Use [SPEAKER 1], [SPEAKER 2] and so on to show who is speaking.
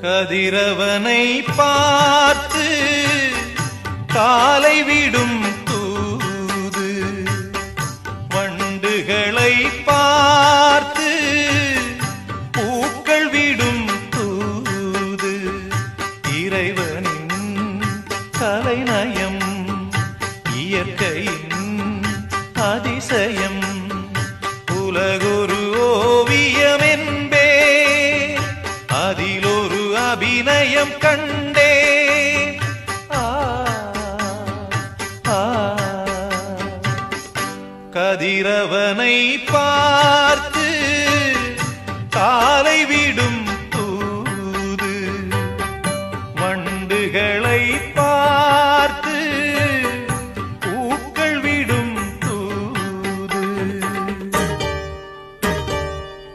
[SPEAKER 1] கதிரவனை பார்த்து காலை விடும் தூது, வண்டுகளை பார்த்து பூக்கள் விடும் தூது, இறைவனின் கலைநயம் இயற்கையின் அதிசயம், உலகொரு ஓவியம் என்பே அதிலொரு அபிநயம் கண்டு